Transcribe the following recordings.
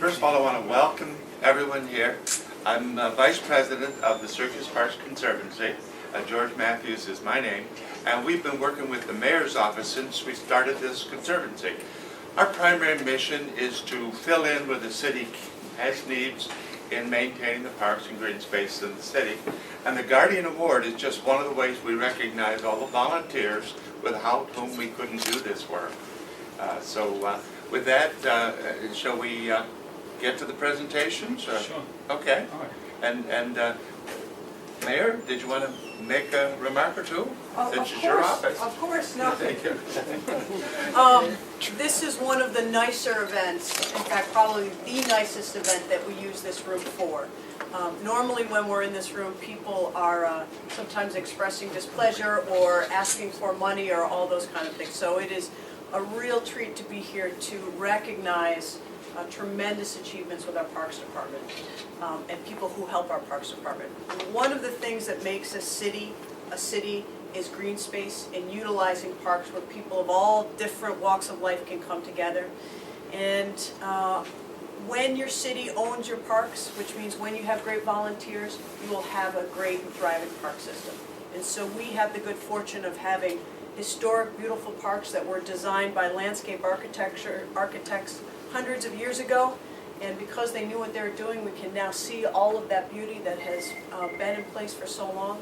First of all, I want to welcome everyone here. I'm Vice President of the Syracuse Parks Conservancy. George Matthews is my name, and we've been working with the Mayor's office since we started this conservancy. Our primary mission is to fill in where the city has needs in maintaining the parks and green space in the city. And the Guardian Award is just one of the ways we recognize all the volunteers without whom we couldn't do this work. With that, shall we get to the presentations? Sure. Okay. All right. And Mayor, did you want to make a remark or two? This is your office. Of course, no. Thank you. This is one of the nicer events, in fact, probably the nicest event that we use this room for. Normally when we're in this room, people are sometimes expressing displeasure or asking for money or all those kind of things. So it is a real treat to be here to recognize tremendous achievements with our Parks Department and people who help our Parks Department. One of the things that makes a city is green space and utilizing parks where people of all different walks of life can come together. And when your city owns your parks, which means when you have great volunteers, you will have a great and thriving park system. And so we have the good fortune of having historic, beautiful parks that were designed by landscape architects hundreds of years ago. And because they knew what they were doing, we can now see all of that beauty that has been in place for so long.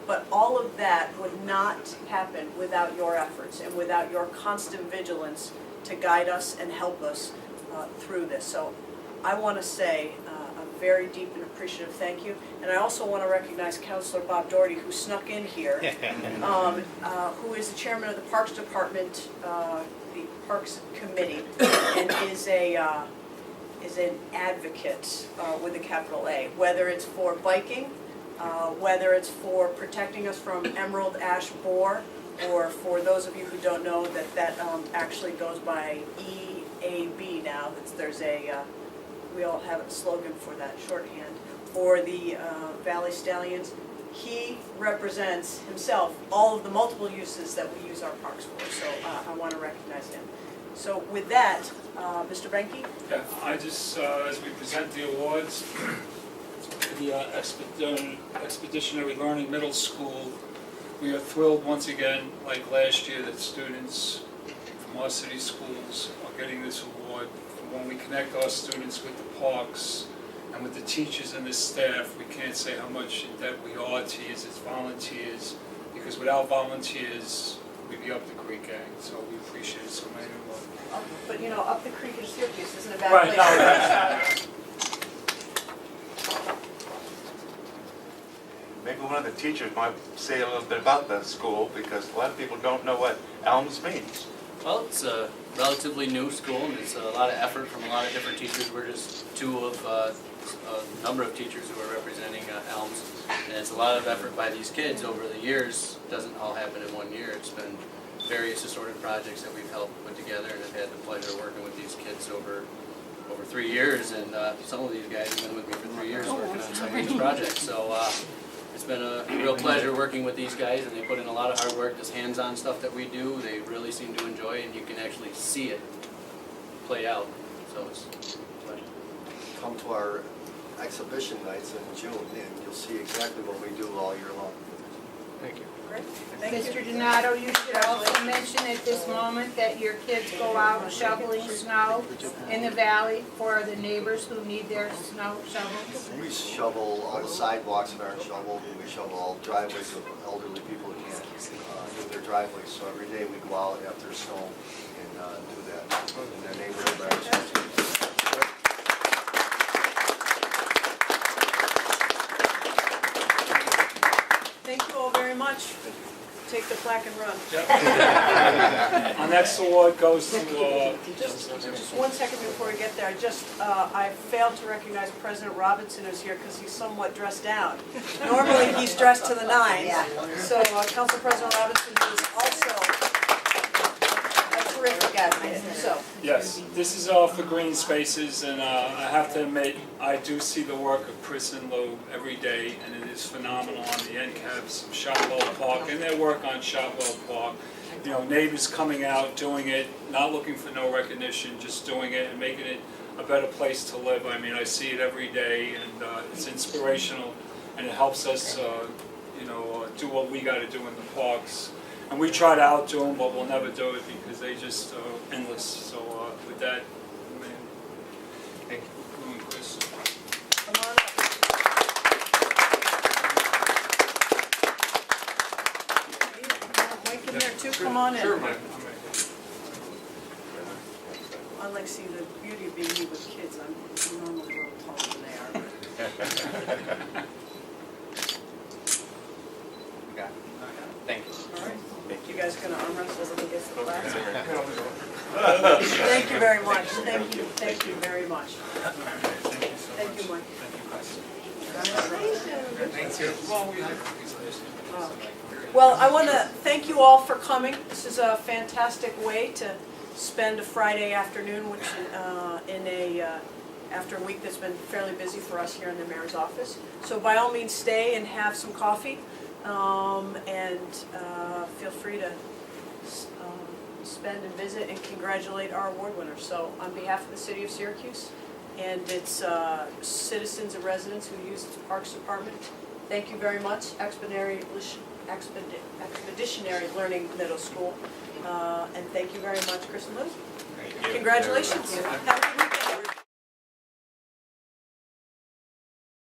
But all of that would not happen without your efforts and without your constant vigilance to guide us and help us through this. So I want to say a very deep and appreciative thank you. And I also want to recognize Councilor Bob Doherty, who snuck in here, who is the chairman of the Parks Department, the Parks Committee, and is an advocate with a capital A, whether it's for biking, whether it's for protecting us from emerald ash borer, or for those of you who don't know that actually goes by EAB now. There's we all have a slogan for that shorthand. For the Valley Stallions, he represents himself all of the multiple uses that we use our parks for. So I want to recognize him. So with that, Mr. Benke? Yeah, I just, as we present the awards, the Expeditionary Learning Middle School, we are thrilled once again, like last year, that students from our city schools are getting this award. When we connect our students with the parks and with the teachers and the staff, we can't say how much in debt we are to you as volunteers, because without volunteers, we'd be up the creek, gang. So we appreciate it so much. But you know, up the creek in Syracuse isn't a bad place. Maybe one of the teachers might say a little bit about the school, because a lot of people don't know what ELMS means. Well, it's a relatively new school, and it's a lot of effort from a lot of different teachers. We're just two of a number of teachers who are representing ELMS, and it's a lot of effort by these kids over the years. It doesn't all happen in 1 year. It's been various assorted projects that we've helped put together, and I've had the pleasure of working with these kids over 3 years, and some of these guys have been with me for 3 years working on some of these projects. So it's been a real pleasure working with these guys, and they put in a lot of hard work. This hands-on stuff that we do, they really seem to enjoy, and you can actually see it play out. So it's a pleasure. Come to our exhibition nights in June, and you'll see exactly what we do all year long. Thank you. Great. Thank Mr. you. Donato, you should also mention at this moment that your kids go out shoveling snow in the valley for the neighbors who need their snow shoveled. We shovel all the sidewalks that aren't shoveled, and we shovel all driveways of elderly people who can't do their driveways. So every day we go out after snow and do that in their neighborhood. Thank you all very much. Take the plaque and run. Yep. Our next award goes to, Just 1 second before we get there, I failed to recognize President Robinson who's here because he's somewhat dressed down. Normally he's dressed to the nines. So Council President Robinson is also a terrific advocate. So yes, this is all for green spaces, and I have to admit, I do see the work of Chris and Lou every day, and it is phenomenal on the end caps of Shotwell Park and their work on Shotwell Park. You know, neighbors coming out, doing it, not looking for no recognition, just doing it and making it a better place to live. I mean, I see it every day, and it's inspirational, and it helps us, do what we got to do in the parks. And we try to outdo them, but we'll never do it because they just endless. So with that, thank you, and Chris. Come on up. Mike in there too, come on in. Sure, Mike. I'm right I like seeing the beauty of being me with kids. I'm normally a little taller than they are. Got it. Thank you. All right. You guys gonna arm wrestle as it gets to the class? Thank you very much. Thank you very much. Thank you, Mike. Well, I want to thank you all for coming. This is a fantastic way to spend a Friday afternoon, which after a week that's been fairly busy for us here in the mayor's office. So by all means, stay and have some coffee, and feel free to spend and visit and congratulate our award winners. So on behalf of the city of Syracuse and its citizens and residents who use its Parks Department, thank you very much, Expeditionary Learning Middle School. And thank you very much, Chris and Liz. Congratulations. Have a good weekend.